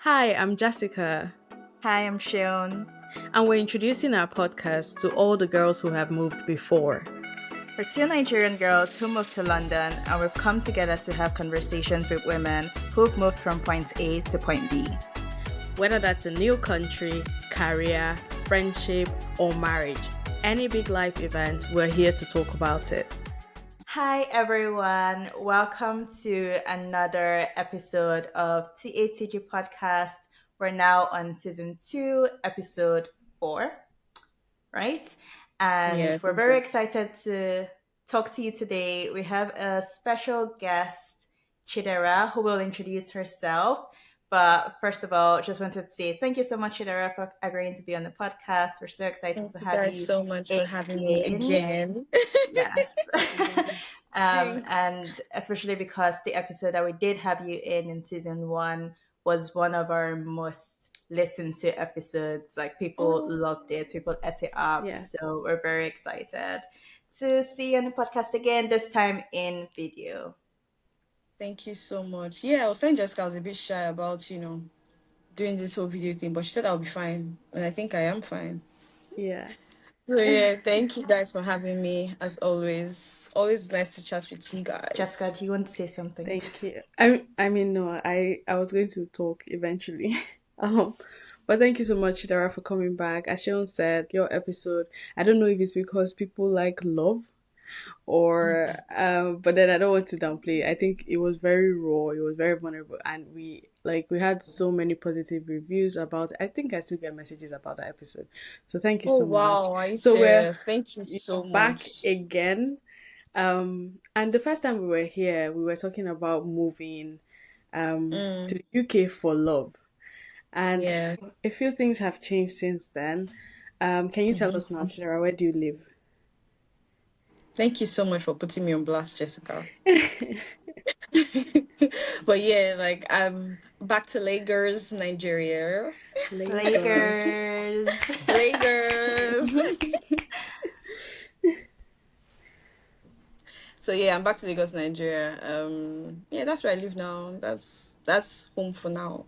Hi, I'm Jessica, Hi, I'm Shion. and we're introducing our podcast to all the girls who have moved before. We're two Nigerian girls who moved to London, and we've come together to have conversations with women who've moved from point A to point B. Whether that's a new country, career, friendship, or marriage, any big life event, we're here to talk about it. Hi, everyone. Welcome to another episode of TATG podcast. We're now on season 2, episode 4, right? Yeah, And I we're think very so. excited to talk to you today. We have a special guest, Chidera, who will introduce herself. But first of all, just wanted to say thank you so much, Chidera, for agreeing to be on the podcast. We're so excited Thank to you have guys you so much for having me again. again. Yes. Jinx. And especially because the episode that we did have you in season 1 was one of our most listened to episodes. Like people Oh, loved it, people ate it up. Yes. So we're very excited to see you on the podcast again, this time in video. thank you so much. Yeah, I was saying Jessica was a bit shy about, doing this whole video thing, but she said I'll be fine. And I think I am fine. Yeah. So yeah, thank you guys for having me as always. Always nice to chat with you Jessica, guys. do you want to say something? Thank you. I mean, no, I was going to talk eventually. um, but thank you so much, Chidera, for coming back. As Sean said, your episode, I don't know if it's because people like love or but then I don't want to downplay it. I think it was very raw, it was very vulnerable, and we had so many positive reviews about it. I think I still get messages about that episode, so thank you Oh so much. wow, are you So we're serious? Thank you so back much. again, and the first time we were here we were talking about moving to Mm, the UK for love, and yeah. a few things have changed since then. Can you tell us now, Chidera, where do you live? Thank you so much for putting me on blast, Jessica. But yeah, like I'm back to Lagos, Nigeria. Lagos. Lakers. Lagos. So yeah, I'm back to Lagos, Nigeria. Yeah, that's where I live now. That's home for now.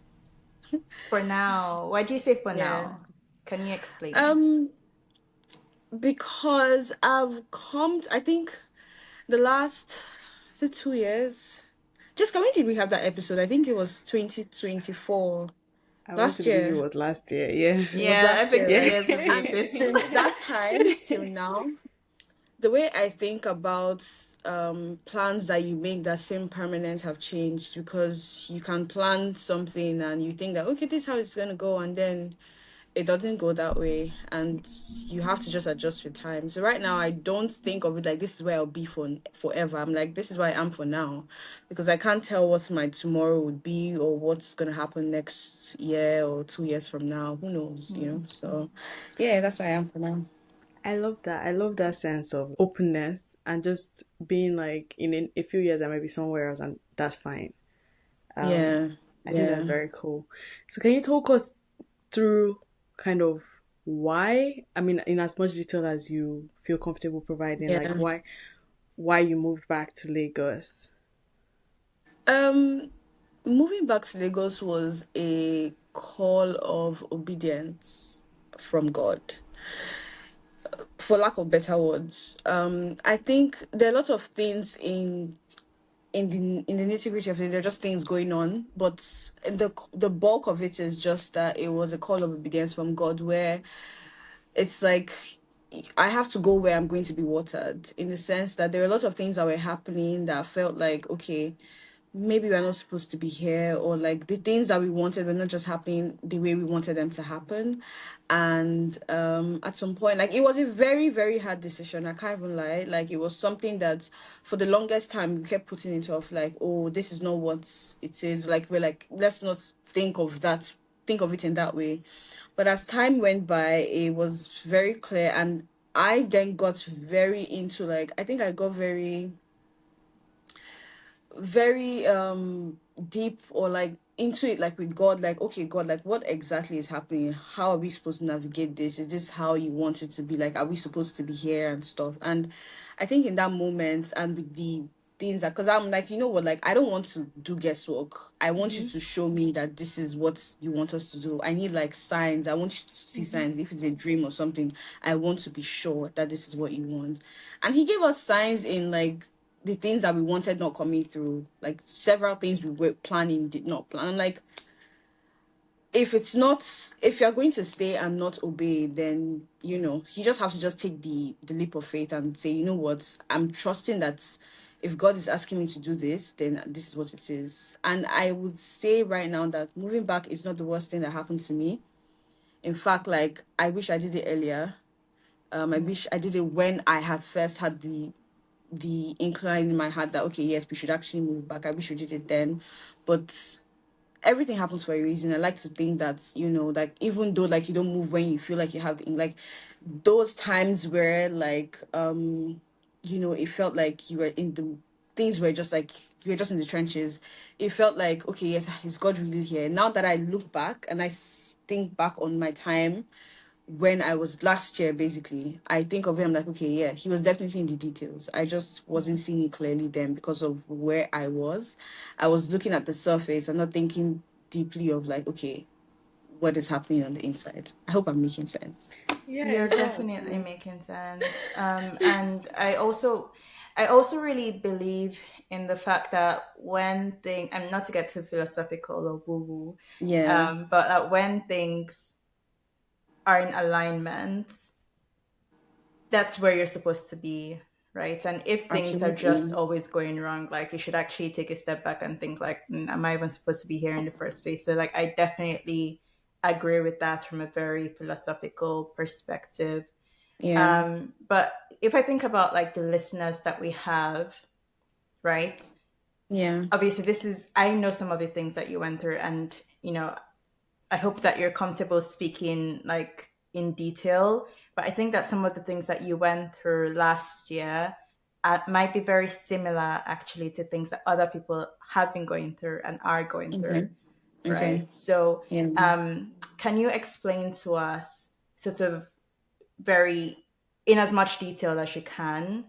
For now. Why do you say for Yeah. now? Can you explain? Um, because I've come. I think the last is it 2 years. Just when did we have that episode? I think it was 2024 I want to last believe it year. was last year. Yeah. It was Yeah, I last think year, two right? years would be a And bit. since that time till now, the way I think about plans that you make that seem permanent have changed because you can plan something and you think that okay, this is how it's gonna go, and then it doesn't go that way, and you have to just adjust with time. So right now, I don't think of it like this is where I'll be for forever. I'm like this is where I am for now, because I can't tell what my tomorrow would be or what's gonna happen next year or 2 years from now. Who knows, you know? So yeah, that's where I am for now. I love that. I love that sense of openness and just being like in a few years I might be somewhere else and that's fine. Um, Yeah, I think that's yeah. very cool. So can you talk us through kind of why? I mean, in as much detail as you feel comfortable providing, like Yeah. why you moved back to Lagos? Um, Moving back to Lagos was a call of obedience from God, for lack of better words. I think there are a lot of things in the nitty gritty of it. There are just things going on, but the bulk of it is just that it was a call of obedience from God, where it's like I have to go where I'm going to be watered, in the sense that there are a lot of things that were happening that felt like, okay, maybe we're not supposed to be here, or like the things that we wanted were not just happening the way we wanted them to happen. And at some point, like it was a very, very hard decision. I can't even lie. Like it was something that for the longest time we kept putting it off, like, oh, this is not what it is. Like we're like, let's not think of it in that way. But as time went by, it was very clear, and I then got very into, like, I think I got very, very deep, or like into it, like with God, like, okay, God, like what exactly is happening? How are we supposed to navigate this? Is this how you want it to be? Like, are we supposed to be here and stuff? And I think in that moment, and with the things that, because I'm like, you know what, like I don't want to do guesswork. I want you Mm-hmm. to show me that this is what you want us to do. I need like signs. I want you to see Mm-hmm. signs. If it's a dream or something, I want to be sure that this is what you want. And he gave us signs in like the things that we wanted not coming through. Like several things we were planning did not plan. I'm like, if it's not, if you're going to stay and not obey, then you just have to just take the leap of faith and say, you know what, I'm trusting that if God is asking me to do this, then this is what it is. And I would say right now that moving back is not the worst thing that happened to me. In fact, like I wish I did it earlier. I wish I did it when I had first had the incline in my heart that okay, yes, we should actually move back. I wish we did it then. But everything happens for a reason. I like to think that, like even though like you don't move when you feel like you have like those times where like it felt like you were in the things were just like you were just in the trenches. It felt like, okay, yes, is God really here? Now that I look back and think back on my time when I was last year, basically, I think of him like, okay, yeah, he was definitely in the details. I just wasn't seeing it clearly then because of where I was. I was looking at the surface and not thinking deeply of like, okay, what is happening on the inside. I hope I'm making sense. Yeah, You're it does. definitely making sense. And I also really believe in the fact that when thing, and not to get too philosophical or woo woo, Yeah, but that when things are in alignment, that's where you're supposed to be, right? And if things are just absolutely. always going wrong, like you should actually take a step back and think like, am I even supposed to be here in the first place? So like I definitely agree with that from a very philosophical perspective. Yeah, But if I think about like the listeners that we have, right? yeah, Obviously, this is, I know some of the things that you went through, and I hope that you're comfortable speaking like in detail. But I think that some of the things that you went through last year might be very similar actually to things that other people have been going through and are going okay, through, okay, right? So, yeah, can you explain to us sort of very in as much detail as you can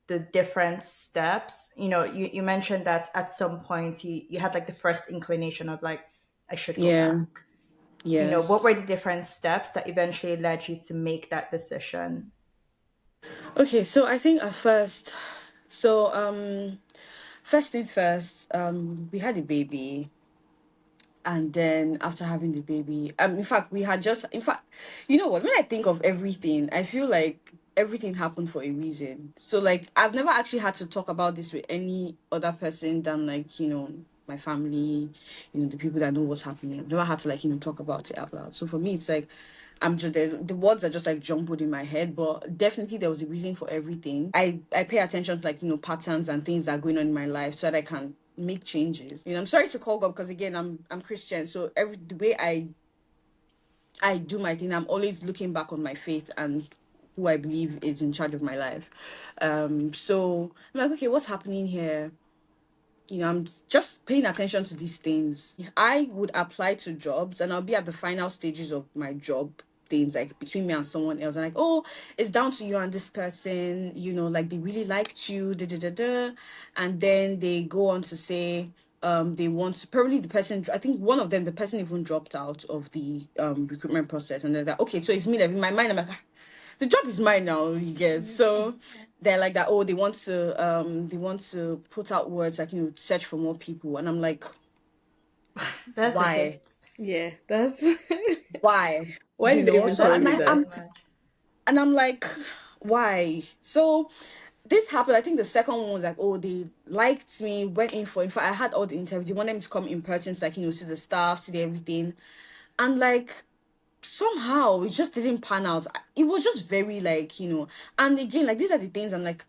the different steps? You mentioned that at some point you had like the first inclination of like, I should go yeah, back. What yes. were the different steps that eventually led you to make that decision? Okay, so I think at first, so first thing first, we had a baby. And then after having the baby, in fact, in fact, you know what, when I think of everything, I feel like everything happened for a reason. So like I've never actually had to talk about this with any other person than like, my family, the people that know what's happening. I've never had to like, talk about it out loud. So for me, it's like I'm just the words are just like jumbled in my head, but definitely there was a reason for everything. I pay attention to like, patterns and things that are going on in my life so that I can make changes. I'm sorry to call God because again I'm Christian, so every the way I do my thing, I'm always looking back on my faith and who I believe is in charge of my life. So I'm like, okay, what's happening here? I'm just paying attention to these things. I would apply to jobs and I'll be at the final stages of my job things, like between me and someone else, and like, oh, it's down to you and this person, like they really liked you, da da da da. And then they go on to say, they want probably the person, I think one of them, the person even dropped out of the recruitment process, and they're like, okay, so it's me that in my mind, I'm like, "Ah, the job is mine now, you get." So they're like that, oh, they want to put out words like, search for more people, and I'm like, That's a why, bit. Yeah, that's why, why did they even so That's tell a you bit that? too much. and I'm like, why? So this happened. I think the second one was like, oh, they liked me, went in for. In fact, I had all the interviews. They wanted me to come in person, so like, see the staff, see the everything, and like somehow it just didn't pan out. It was just very like, and again, like these are the things I'm like,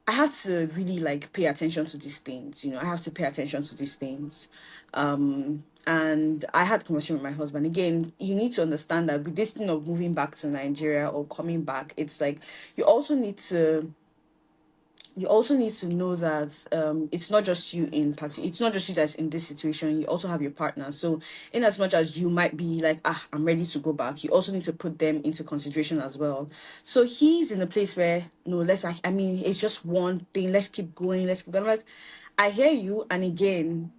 I have to really like pay attention to these things. I have to pay attention to these things. And I had a conversation with my husband. Again, you need to understand that with this thing of moving back to Nigeria or coming back, it's like you also need to you also need to know that it's not just you it's not just you that's in this situation. You also have your partner. So in as much as you might be like, I'm ready to go back, you also need to put them into consideration as well. So he's in a place where, no, I mean, it's just one thing, let's keep going, let's keep going. I'm like, I hear you, and again,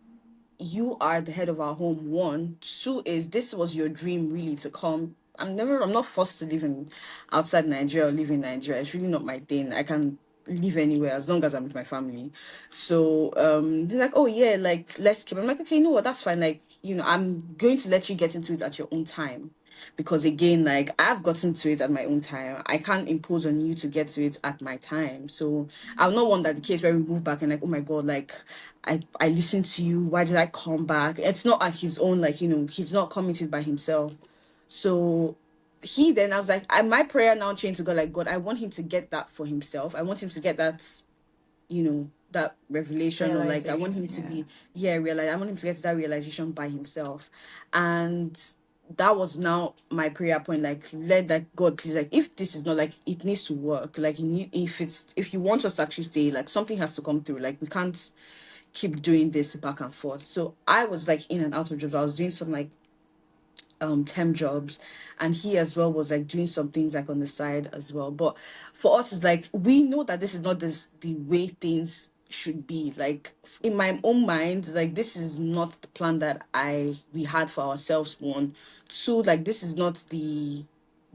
you are the head of our home. One, two is this was your dream really to come. I'm not forced to live in outside Nigeria or live in Nigeria. It's really not my thing. I can live anywhere as long as I'm with my family. So they're like, oh yeah, like let's keep. I'm like, okay, you know what, that's fine. Like, I'm going to let you get into it at your own time. Because again, like I've gotten to it at my own time. I can't impose on you to get to it at my time. So I'll not want that the case where we move back and like, oh my god, like I listened to you. Why did I come back? It's not at his own, like, he's not coming to it by himself. So he then I was like, my prayer now changed to God, like, God, I want him to get that for himself. I want him to get that, that revelation, or like I want Realization, him to yeah. be, yeah, realize, I want him to get to that realization by himself. And that was now my prayer point, like, let that God please, like, if this is not, like, it needs to work, like, if you want us to actually stay, like, something has to come through, like, we can't keep doing this back and forth. So I was like in and out of jobs. I was doing some like temp jobs, and he as well was like doing some things like on the side as well. But for us, it's like we know that this is not the way things should be. Like in my own mind, like this is not the plan that we had for ourselves. One, two, like this is not the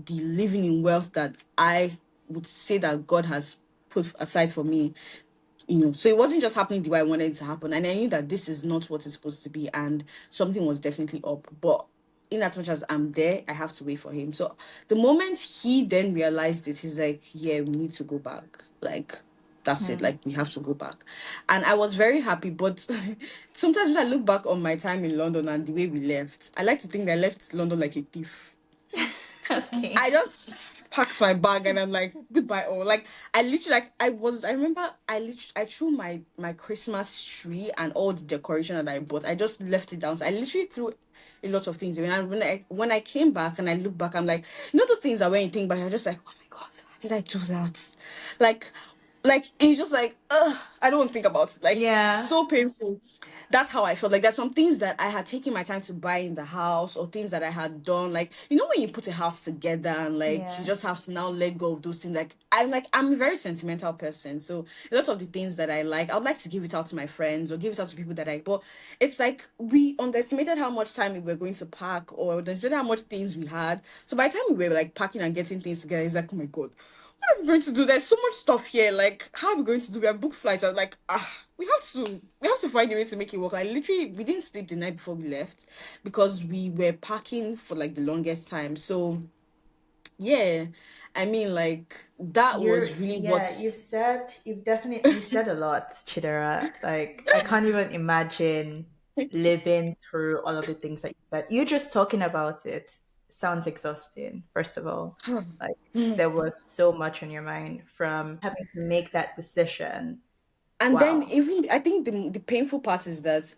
living in wealth that I would say that God has put aside for me. So it wasn't just happening the way I wanted it to happen, and I knew that this is not what it's supposed to be, and something was definitely up. But in as much as I'm there, I have to wait for him. So the moment he then realized it, he's like, yeah, we need to go back, like that's it, Hmm. like we have to go back. And I was very happy, but sometimes when I look back on my time in London and the way we left, I like to think that I left London like a thief. I Okay. just packed my bag and I'm like, goodbye all. Like I literally, like I remember I threw my Christmas tree and all the decoration that I bought. I just left it down. So I literally threw a lot of things away. And when I came back and I look back, I'm like, those things that when you think back, you're just like, oh my god, how did I do that? Like it's just like, I don't want to think about it. Like Yeah. so painful. That's how I felt. Like there's some things that I had taken my time to buy in the house, or things that I had done. Like, when you put a house together and like you Yeah. just have to now let go of those things. Like I'm a very sentimental person. So a lot of the things that I like, I would like to give it out to my friends or give it out to people that but it's like we underestimated how much time we were going to pack, or underestimated how much things we had. So by the time we were like packing and getting things together, it's like, oh my god, what are we going to do? There's so much stuff here. Like, how are we going to do? We have booked flights. I'm like, we have to find a way to make it work. Like, literally, we didn't sleep the night before we left because we were packing for like the longest time. So, yeah, I mean, like, that was really Yeah, what's. you said a lot, Chidera. Like I can't even imagine living through all of the things that you said. You just talking about it sounds exhausting, first of all. Like there was so much on your mind from having to make that decision. And then Wow. even I think the painful part is that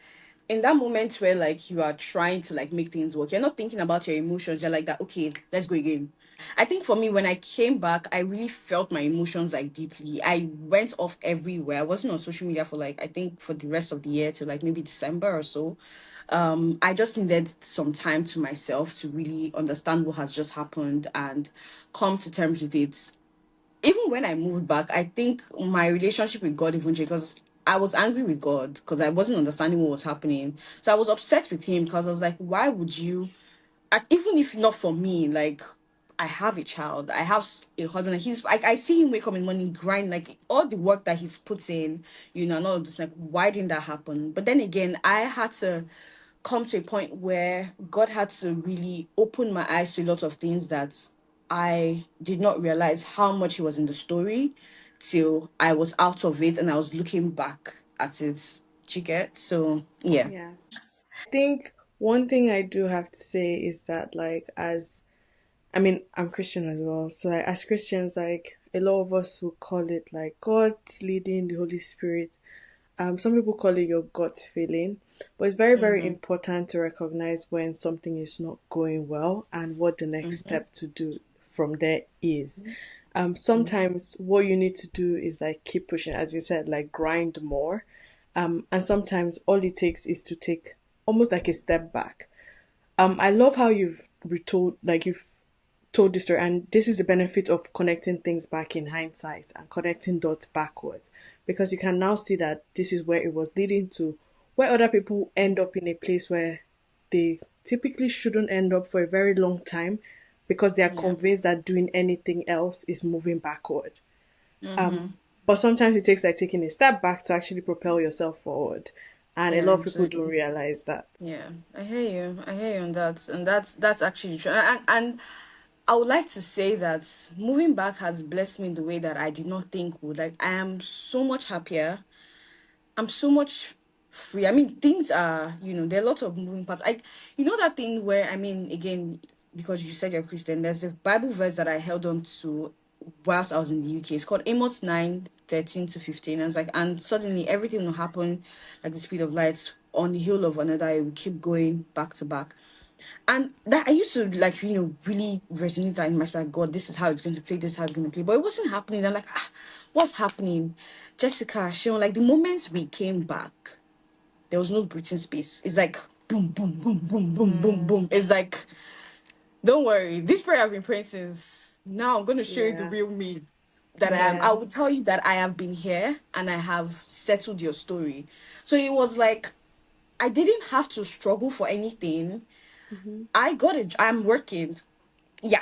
in that moment where like you are trying to like make things work, you're not thinking about your emotions. You're like that, okay, let's go again. I think for me, when I came back, I really felt my emotions like deeply. I went off everywhere. I wasn't on social media for like I think for the rest of the year till like maybe December or so. I just needed some time to myself to really understand what has just happened and come to terms with it. Even when I moved back, I think my relationship with God even changed because I was angry with God because I wasn't understanding what was happening. So I was upset with him because I was like, why would you, even if not for me, like, I have a child, I have a husband, and he's like, I see him wake up in the morning, grind, like all the work that he's put in, and all of this, like, why didn't that happen? But then again, I had to come to a point where God had to really open my eyes to a lot of things that I did not realize how much he was in the story till I was out of it and I was looking back at it. Do you get? So yeah. Yeah. I think one thing I do have to say is that, like, I mean, I'm Christian as well. So, like, as Christians, like, a lot of us will call it like God's leading, the Holy Spirit. Some people call it your gut feeling, but it's very, very Mm-hmm. important to recognize when something is not going well and what the next Mm-hmm. step to do from there is. Sometimes what you need to do is like keep pushing, as you said, like grind more. And sometimes all it takes is to take almost like a step back. I love how you've retold, like you've told the story, and this is the benefit of connecting things back in hindsight and connecting dots backwards, because you can now see that this is where it was leading to, where other people end up in a place where they typically shouldn't end up for a very long time because they are Yeah. convinced that doing anything else is moving backward. Mm-hmm. But sometimes it takes like taking a step back to actually propel yourself forward. And a Yeah, lot of people don't exactly. realize that. Yeah, I hear you. I hear you on that, and that's actually true. And I would like to say that moving back has blessed me in the way that I did not think would. Like, I am so much happier. I'm so much free. I mean, things are, there are a lot of moving parts. That thing where, I mean, again, because you said you're Christian, there's a Bible verse that I held on to whilst I was in the UK. It's called Amos 9:13 to 15. And it's like, and suddenly everything will happen like the speed of lights on the hill of another. It will keep going back to back. And that I used to like, really resonate that in my spirit. God, this is how it's going to play. This is how it's going to play. But it wasn't happening. I'm like, what's happening? Jessica, Sean, like the moments we came back, there was no breathing space. It's like boom, boom, boom, boom, boom, boom, Mm, boom. It's like, don't worry. This prayer I've been praying since. Now I'm going to show you the Yeah. real me that I am. yeah. I will tell you that I have been here and I have settled your story. So it was like I didn't have to struggle for anything. Mm-hmm. I'm working. Yeah,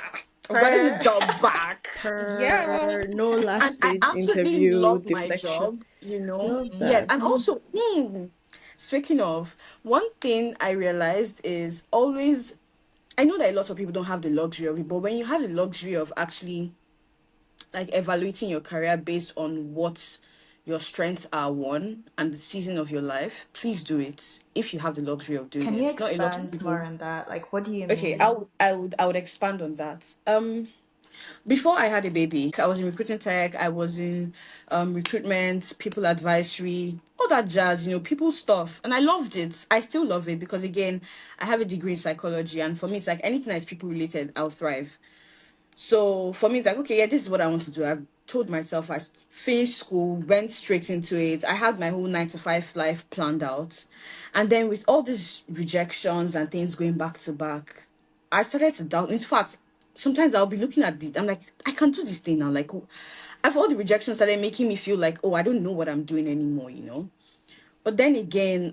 I've gotten a Per. job back. Yeah. Per no And last I stage absolutely interview love my deflection. job, you know. Love Yes. that. And also, speaking of, one thing I realized is always, I know that a lot of people don't have the luxury of it, but when you have the luxury of actually like evaluating your career based on what your strengths are, one, and the season of your life, please do it if you have the luxury of doing Can you it. Not a lot of expand more people. on that? Like, what do you Okay, I mean? would, I would, I would expand on that. Before I had a baby, I was in recruiting tech, I was in recruitment, people advisory, all that jazz, people stuff. And I loved it. I still love it because, again, I have a degree in psychology. And for me, it's like anything that's people related, I'll thrive. So for me, it's like, okay, yeah, this is what I want to do. I've told myself finished school, went straight into it. I had my whole 9 to 5 life planned out. And then with all these rejections and things going back to back, I started to doubt. In fact, sometimes I'll be looking at I'm like, I can do this thing now. Like, I've all the rejections started making me feel like, oh, I don't know what I'm doing anymore. But then again,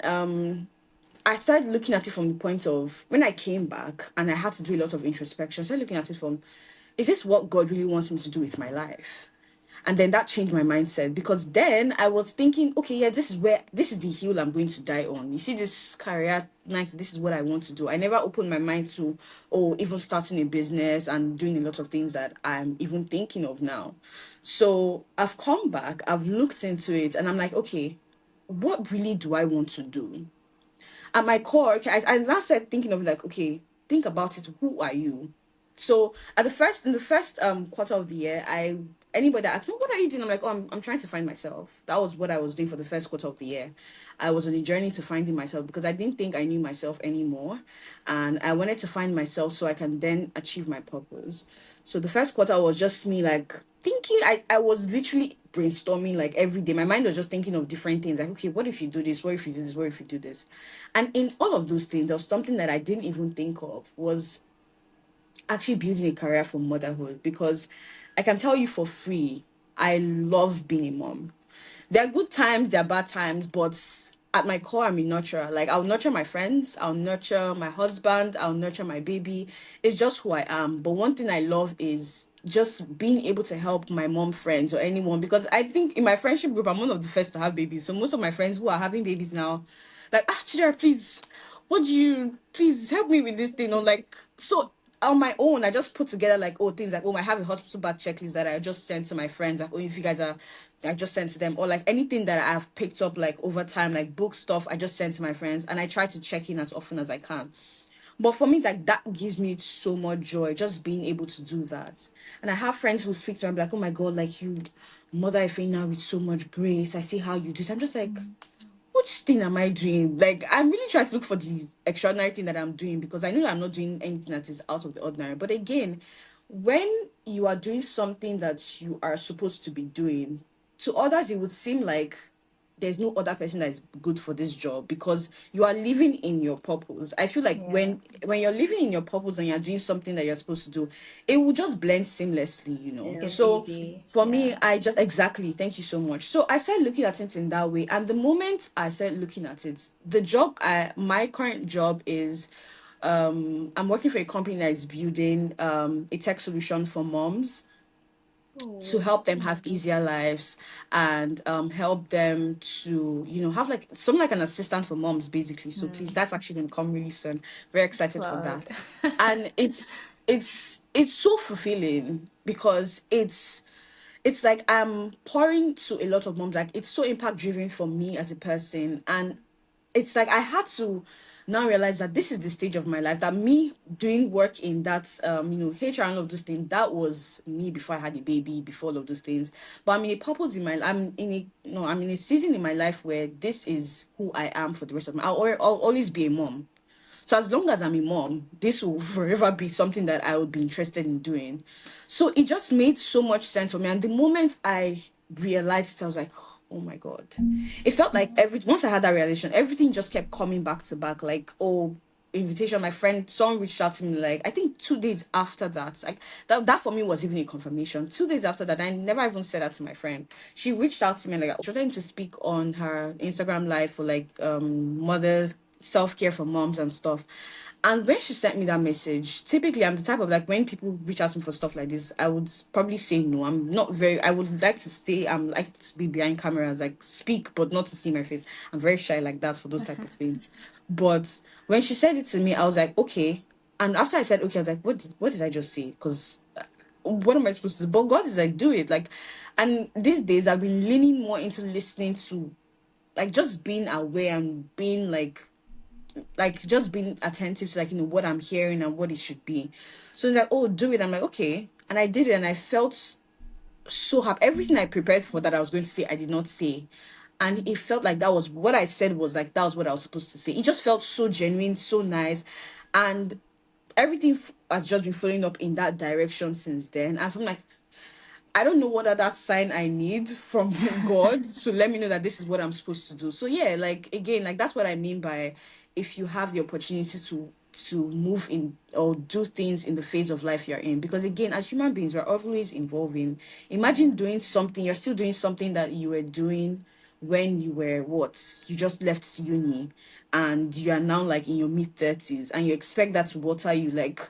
I started looking at it from the point of when I came back and I had to do a lot of introspection. I started looking at it from, is this what God really wants me to do with my life? And then that changed my mindset because then I was thinking, okay, yeah, this is the hill I'm going to die on. You see, this career night, this is what I want to do. I never opened my mind to, oh, even starting a business and doing a lot of things that I'm even thinking of now. So I've come back, I've looked into it, and I'm like, okay, what really do I want to do? At my core, okay, I now started thinking of like, okay, think about it. Who are you? So in the first quarter of the year, anybody that asked me, what are you doing? I'm like, oh, I'm trying to find myself. That was what I was doing for the first quarter of the year. I was on a journey to finding myself because I didn't think I knew myself anymore. And I wanted to find myself so I can then achieve my purpose. So the first quarter was just me like thinking, I was literally brainstorming like every day. My mind was just thinking of different things. Like, okay, what if you do this? What if you do this? What if you do this? And in all of those things, there was something that I didn't even think of was actually building a career for motherhood because I can tell you for free, I love being a mom. There are good times, there are bad times, but at my core, I'm a nurturer. Like, I'll nurture my friends, I'll nurture my husband, I'll nurture my baby. It's just who I am. But one thing I love is just being able to help my mom friends or anyone because I think in my friendship group, I'm one of the first to have babies. So most of my friends who are having babies now, like, Chidera, please, what do you, please help me with this thing? Or like, so on my own, I just put together like, oh, things like, oh, I have a hospital bag checklist that I just sent to my friends. Like, oh, if you guys are, I just sent to them. Or like anything that I've picked up like over time, like book stuff, I just sent to my friends. And I try to check in as often as I can. But for me, it's like that gives me so much joy, just being able to do that. And I have friends who speak to me, I'm like, oh my God, like you, mother Ifena with so much grace. I see how you do it. I'm just like, which thing am I doing? Like, I'm really trying to look for the extraordinary thing that I'm doing because I know that I'm not doing anything that is out of the ordinary. But again, when you are doing something that you are supposed to be doing, to others it would seem like there's no other person that is good for this job because you are living in your purpose. I feel like Yeah. when you're living in your purpose and you're doing something that you're supposed to do, it will just blend seamlessly, Yeah. It's So easy. for me, Yeah. I just exactly thank you so much. So I started looking at it in that way, and the moment I started looking at it, the job I my current job is I'm working for a company that is building a tech solution for moms to Oh. help them have easier lives and help them to have like something like an assistant for moms basically. So please, that's actually going to come really soon. Very excited for Plug. that. And it's so fulfilling because it's like I'm pouring to a lot of moms. Like it's so impact driven for me as a person, and it's like I had to now realize that this is the stage of my life that me doing work in that HR and all of those things, that was me before I had a baby, before all of those things. But I'm in a purpose in my I'm in a season in my life where this is who I am for the rest of my I'll always be a mom. So as long as I'm a mom, this will forever be something that I would be interested in doing. So it just made so much sense for me. And the moment I realized it, I was like, oh my God. It felt like every once I had that realization, everything just kept coming back to back. Like, oh, invitation, my friend, someone reached out to me, like, I think 2 days after that. Like that for me was even a confirmation. 2 days after that, I never even said that to my friend. She reached out to me like she wanted to speak on her Instagram live for like mothers self-care for moms and stuff. And when she sent me that message, typically I'm the type of like when people reach out to me for stuff like this, I would probably say no. I'm not very I would like to stay, I'm like to be behind cameras, like speak but not to see my face. I'm very shy like that for those type of things. But when she said it to me, I was like, okay. And after I said okay, I was like, what did I just say? Because what am I supposed to do? But God is like, do it. Like, and these days I've been leaning more into listening to like just being aware and being like just being attentive to like what I'm hearing and what it should be. So it's like, oh, do it. I'm like, okay. And I did it and I felt so happy. Everything I prepared for that I was going to say, I did not say. And it felt like that was what I said was like that was what I was supposed to say. It just felt so genuine, so nice. And everything has just been following up in that direction since then. And I'm like, I don't know what other sign I need from God to let me know that this is what I'm supposed to do. So yeah, like again, like that's what I mean by if you have the opportunity to move in or do things in the phase of life you're in. Because again, as human beings, we're always evolving. Imagine Yeah. doing something, you're still doing something that you were doing when you were you just left uni and you are now like in your mid 30s and you expect that to water you like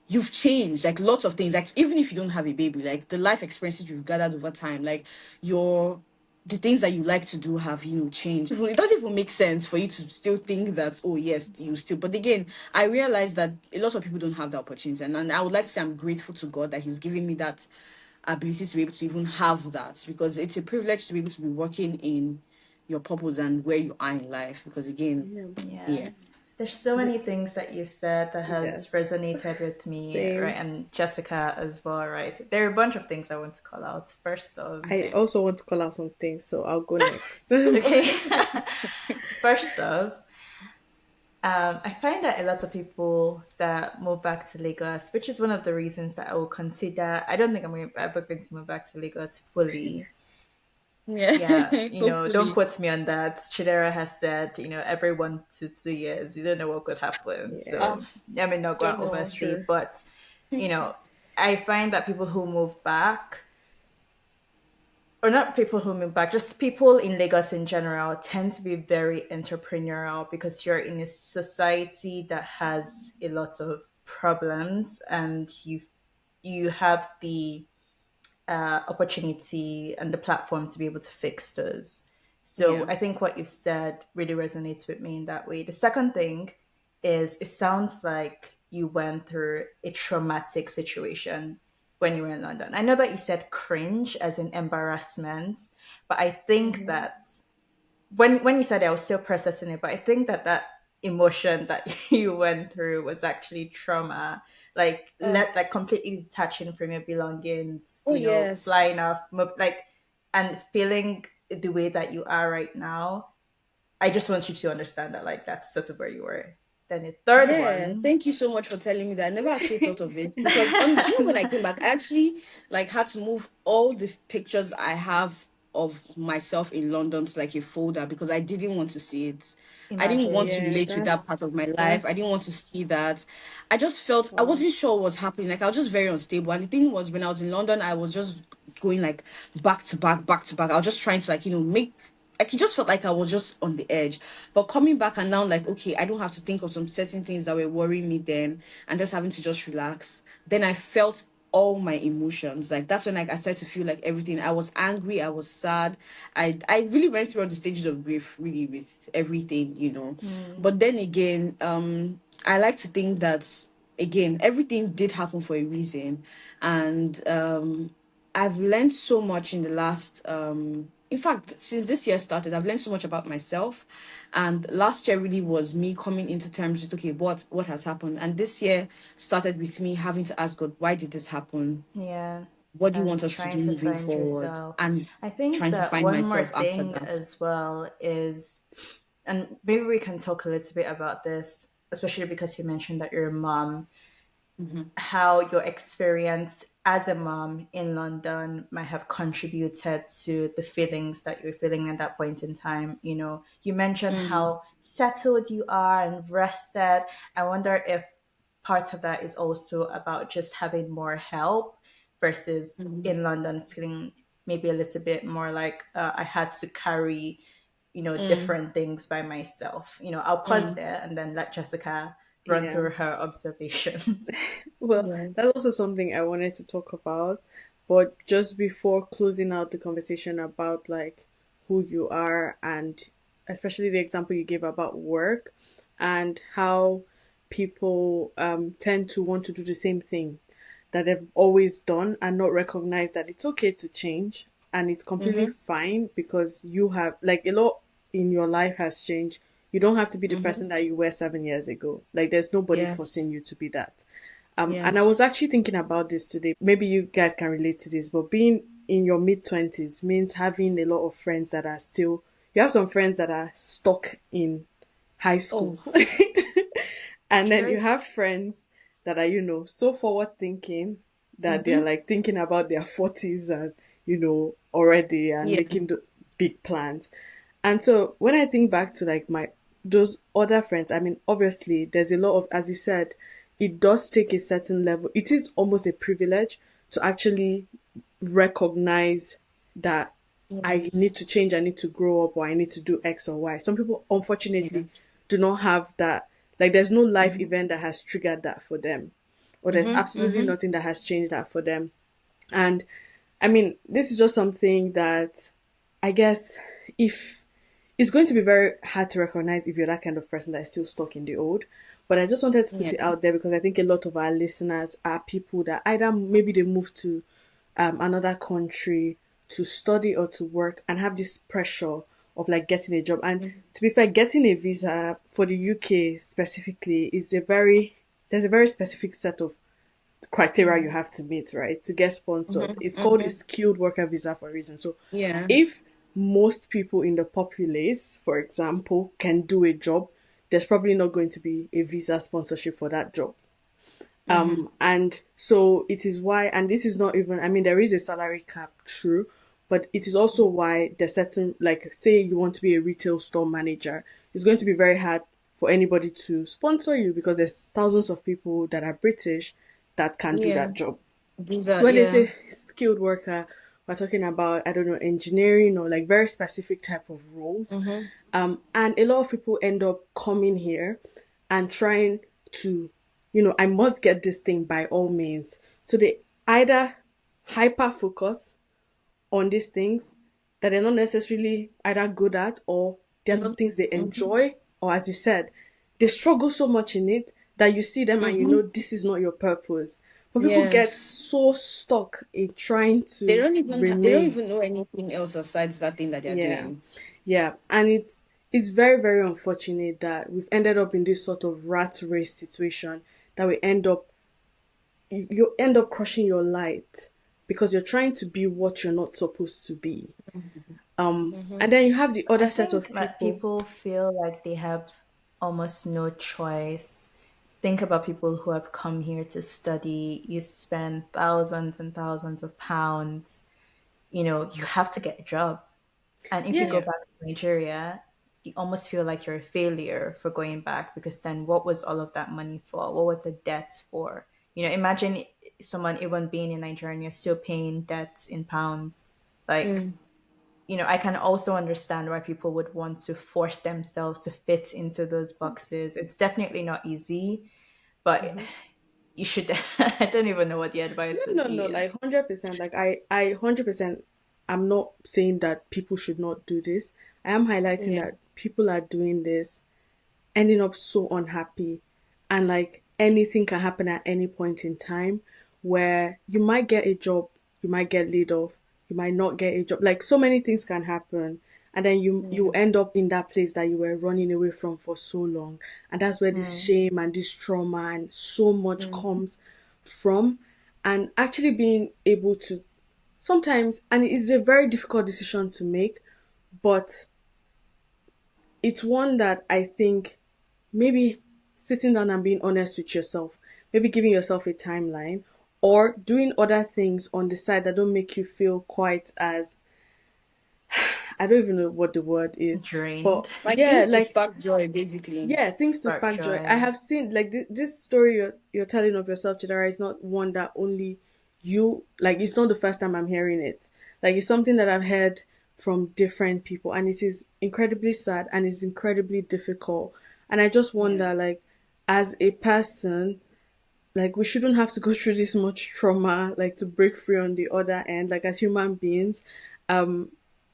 you've changed like lots of things, like even if you don't have a baby, like the life experiences you've gathered over time, like your the things that you like to do have changed. It doesn't even make sense for you to still think that, oh yes, you still, but again, I realize that a lot of people don't have the opportunity, and I would like to say I'm grateful to God that he's giving me that ability to be able to even have that, because it's a privilege to be able to be working in your purpose and where you are in life, because again, Yeah. Yeah. yeah. There's so many things that you said that has Yes. resonated with me, right? Same. And Jessica as well, right? There are a bunch of things I want to call out. First of, I also want to call out some things, so I'll go next. okay. First of, I find that a lot of people that move back to Lagos, which is one of the reasons that I will consider, I don't think ever going to move back to Lagos fully. Yeah. Yeah, don't Hopefully. quote me on that. Chidera has said, every 1 to 2 years, you don't know what could happen. Yeah. Ah, So I may not go and don't That's know. overstay, true. but you know, I find that people who move back, or not people who move back, just people in Lagos in general, tend to be very entrepreneurial because you're in a society that has a lot of problems, and you have the opportunity and the platform to be able to fix those. So Yeah. I think what you've said really resonates with me in that way. The second thing is it sounds like you went through a traumatic situation when you were in London. I know that you said cringe as in embarrassment, but I think Hmm. that when you said it, I was still processing it, but I think that that emotion that you went through was actually trauma, Oh, like completely detaching from your belongings, oh flying yes. off, like, and feeling the way that you are right now. I just want you to understand that, like, that's sort of where you were. Then the third Yeah, one, thank you so much for telling me that. I never actually thought of it because on you know when I came back, I actually like had to move all the pictures I have of myself in London to like a folder because I didn't want to see it. I didn't want imagine. to Yeah, relate with that part of my life. I didn't that's want to see that. I just felt I wow. wasn't sure what was happening. Like I was just very unstable. And the thing was when I was in London, I was just going like back to back, back to back. I was just trying to like, make like it just felt like I was just on the edge. But coming back and now, like, okay, I don't have to think of some certain things that were worrying me then, and just having to just relax. Then I felt all my emotions. Like that's when like I started to feel like everything. I was angry, I was sad. I really went through all the stages of grief, really, with everything. Mm, But then again, I like to think that again, everything did happen for a reason, and I've learned so much in the last in fact since this year started. I've learned so much about myself, and last year really was me coming into terms with okay, what has happened, and this year started with me having to ask God, why did this happen? yeah. What do you want And us to trying do to moving find forward? yourself. And I think trying to that find one more myself after thing that. as well is, and maybe we can talk a little bit about this, especially because you mentioned that you're a mom, Mm-hmm. how your experience as a mom in London might have contributed to the feelings that you're feeling at that point in time. You mentioned Mm-hmm. how settled you are and rested. I wonder if part of that is also about just having more help versus Mm-hmm. in London feeling maybe a little bit more like I had to carry Mm, different things by myself. I'll pause mm, there and then let Jessica run Yeah. through her observations. Well, yeah. that's also something I wanted to talk about. But just before closing out the conversation about like who you are, and especially the example you gave about work and how people tend to want to do the same thing that they've always done and not recognize that it's okay to change and it's completely Mm-hmm. fine because you have like a lot in your life has changed. You don't have to be the Mm-hmm. person that you were 7 years ago. Like there's nobody Yes. forcing you to be that. And I was Yes. actually thinking about this today. Maybe you guys can relate to this, but being in your mid 20s means having a lot of friends that are still. You have some friends that are stuck in high school, Oh. and then you True. have friends that are so forward thinking that they're Mm-hmm. like thinking about their 40s and already and Yeah. making the big plans. And so when I think back to like my those other friends, I mean, obviously there's a lot of, as you said, it does take a certain level. It is almost a privilege to actually recognize that I Yes. need to change, I need to grow up, or I need to do X or Y. Some people, Yeah. unfortunately, do not have that. Like, there's no life Mm-hmm. event that has triggered that for them, or there's Mm-hmm. absolutely Mm-hmm. nothing that has changed that for them. And I mean, this is just something that I guess if it's going to be very hard to recognize if you're that kind of person that is still stuck in the old. But I just wanted to put Yeah. it out there because I think a lot of our listeners are people that either maybe they moved to another country to study or to work and have this pressure of like getting a job. And Mm-hmm. to be fair, getting a visa for the UK specifically is there's a very specific set of criteria you Mm-hmm. have to meet, right, to get sponsored. Mm-hmm. It's called a Mm-hmm. skilled worker visa for a reason. So Yeah. if most people in the populace, for example, can do a job, there's probably not going to be a visa sponsorship for that job. Mm-hmm. And so it is why, and this is not even, I mean, there is a salary cap, true, but it is also why there's certain, like, say you want to be a retail store manager, it's going to be very hard for anybody to sponsor you because there's thousands of people that are British that can do Yeah. that job. These are When they yeah. say skilled worker, we're talking about, I don't know, engineering or like very specific type of roles. Mm-hmm. And a lot of people end up coming here and trying to, I must get this thing by all means. So they either hyper focus on these things that they're not necessarily either good at, or they're not things they Mm-hmm. enjoy, or as you said, they struggle so much in it that you see them and you Mm-hmm. know this is not your purpose. But people get Yes. so stuck in trying to They don't remain. even know anything else aside that thing that they're Yeah. doing. Yeah. And it's very, very unfortunate that we've ended up in this sort of rat race situation that we end up you end up crushing your light because you're trying to be what you're not supposed to be. Mm-hmm. And then you have the I other set think of that people. people feel like they have. almost no choice. Think about people who have come here to study. You spend thousands and thousands of pounds. You have to get a job. And if you Yeah. go Yeah. back to Nigeria, you almost feel like you're a failure for going back, because then what was all of that money for? What was the debts for? Imagine someone even being in Nigeria and you're still paying debts in pounds. Like, Mm. I can also understand why people would want to force themselves to fit into those boxes. It's definitely not easy, but Mm-hmm. you should. I don't even know what the No, advice would no, no, be. like 100%. Like I 100%. I'm not saying that people should not do this. I am highlighting Yeah. that people are doing this, ending up so unhappy, and like anything can happen at any point in time, where you might get a job, you might get laid off, you might not get a job. Like so many things can happen, and then you Yeah. end up in that place that you were running away from for so long, and that's where this Mm, shame and this trauma and so much Mm. comes from. And actually being able to sometimes, and it's a very difficult decision to make, but it's one that I think maybe sitting down and being honest with yourself, maybe giving yourself a timeline, or doing other things on the side that don't make you feel quite as, I don't even know what the word is, but drained. Like yeah, things to like spark joy, basically. yeah, things to Spark spark joy. I joy. have seen like this story you're telling of yourself, Chidera, is not one that only you like. It's not the first time I'm hearing it. Like it's something that I've heard from different people, and it is incredibly sad and it's incredibly difficult. And I just Yeah. wonder, like, as a person, like we shouldn't have to go through this much trauma like to break free on the other end, like as human beings.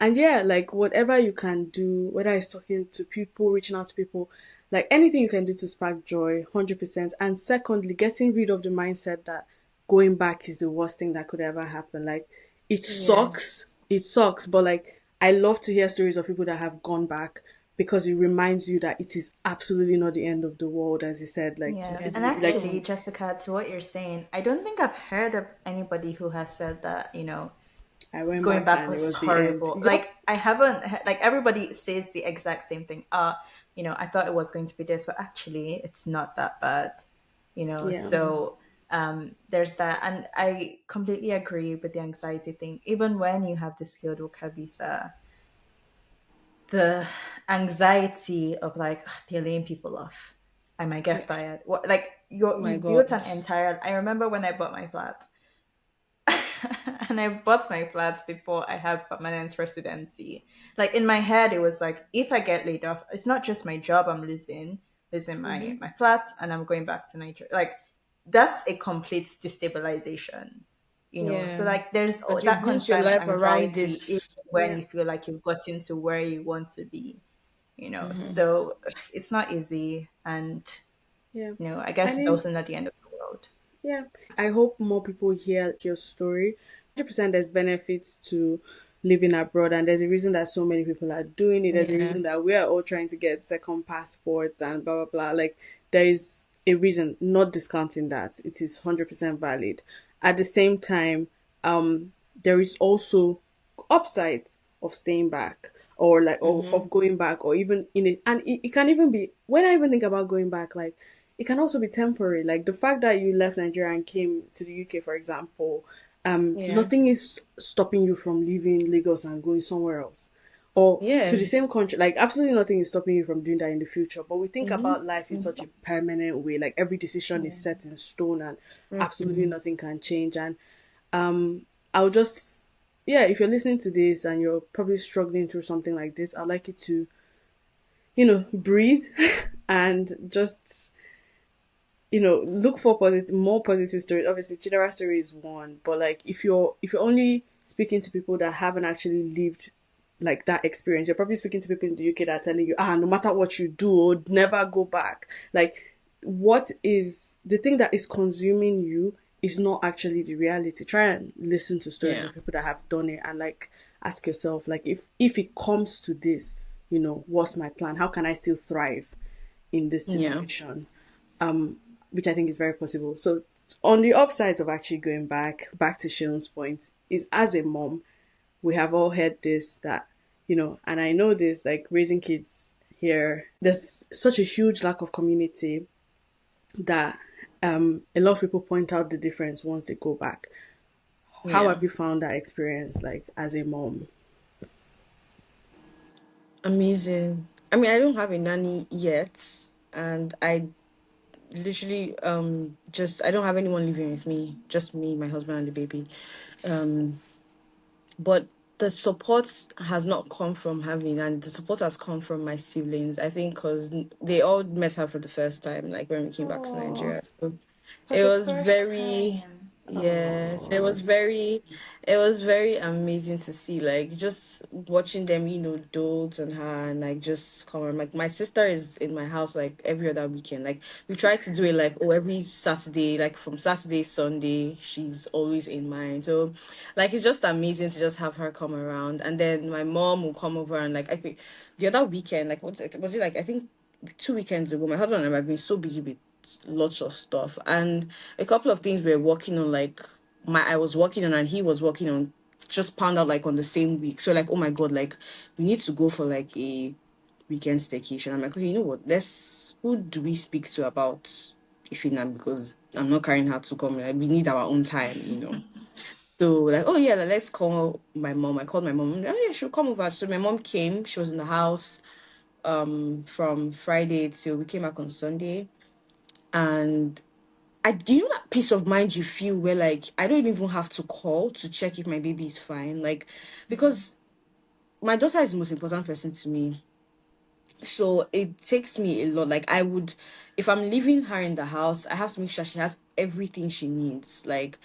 And yeah, like whatever you can do, whether it's talking to people, reaching out to people, like anything you can do to spark joy, 100%. And secondly, getting rid of the mindset that going back is the worst thing that could ever happen. Like Yes. it sucks, but like I love to hear stories of people that have gone back, because it reminds you that it is absolutely not the end of the world, as you said. Like Yeah. And Yes. like actually, Jessica, to what you're saying, I don't think I've heard of anybody who has said that, I went going back back and it was was the end. horrible. Yup. Like, I haven't like, everybody says the exact same thing. I thought it was going to be this, but actually it's not that bad. Yeah. So there's that. And I completely agree with the anxiety thing. Even when you have the skilled worker visa, the anxiety of like, they're laying people off. I might get Yeah. fired. What, like, Oh my you built God. an entire. I remember when I bought my flat, and I bought my flat before I have permanent residency. Like, in my head, it was like, if I get laid off, it's not just my job I'm losing my Mm-hmm. my flat, and I'm going back to Nigeria. Like, that's a complete destabilization. So Yeah. like, there's Because you that built your constant life around anxiety, even this. when Yeah. you feel like you've gotten to where you want to be. Mm-hmm. So it's not easy, and Yeah. I guess And it's in also not the end of the world. yeah, I hope more people hear your story. 100% there's benefits to living abroad, and there's a reason that so many people are doing it. There's a Yeah. reason that we are all trying to get second passports and blah blah blah. Like there is a reason, not discounting that. It is 100% valid. At the same time, there is also upsides of staying back, or like or Mm-hmm. of going back, or even in it. And it can even be, when I even think about going back, like it can also be temporary. Like the fact that you left Nigeria and came to the UK, for example, Yeah. nothing is stopping you from leaving Lagos and going somewhere else, or to Yeah. the same country. Like absolutely nothing is stopping you from doing that in the future. But we think Mm-hmm. about life in such a permanent way. Like every decision is set in stone, and absolutely Mm-hmm. nothing can change. And I'll just, yeah, if you're listening to this and you're probably struggling through something like this, I'd like you to, breathe and just, look for more positive stories. Obviously, Chidera's story is one, but like if you're only speaking to people that haven't actually lived like that experience, you're probably speaking to people in the UK that are telling you, no matter what you do, never go back. Like, what is the thing that is consuming you is not actually the reality. Try and listen to stories Yeah. of people that have done it, and like ask yourself, like, if it comes to this, what's my plan? How can I still thrive in this Yeah. situation? Which I think is very possible. So on the upsides of actually going back to Shion's point, is as a mom, we have all heard this, that, and I know this, like raising kids here, there's such a huge lack of community that a lot of people point out the difference once they go back. How Yeah. have you found that experience, like as a mom? Amazing. I mean, I don't have a nanny yet, and I literally just I don't have anyone living with me, just me, my husband, and the baby. Um, but the support has not come from having, and the support has come from my siblings. I think because they all met her for the first time, like when we came back to Oh, Nigeria. So for it the was first very, time. yes, Oh. it was very amazing to see, like just watching them, dote on her and like just come around. Like my sister is in my house like every other weekend. Like we try to do it like, oh, every Saturday, like from Saturday, Sunday, she's always in mine. So like it's just amazing to just have her come around. And then my mom will come over and like, I think the other weekend, like what's it was it like, I think 2 weekends ago, my husband and I have been so busy with lots of stuff, and a couple of things we were working on, like I was working on and he was working on, just found out like on the same week. So like, oh my god, like we need to go for like a weekend staycation. I'm like, okay, you know what, let's who do we speak to about Ifina, because I'm not carrying her to come, like we need our own time. So like, oh yeah, like, let's call my mom. I called my mom. Oh yeah, she'll come over. So my mom came. She was in the house from Friday till we came back on Sunday. And I do, you know that peace of mind you feel where like I don't even have to call to check if my baby is fine. Like because my daughter is the most important person to me. So it takes me a lot. Like I would, if I'm leaving her in the house, I have to make sure she has everything she needs. Like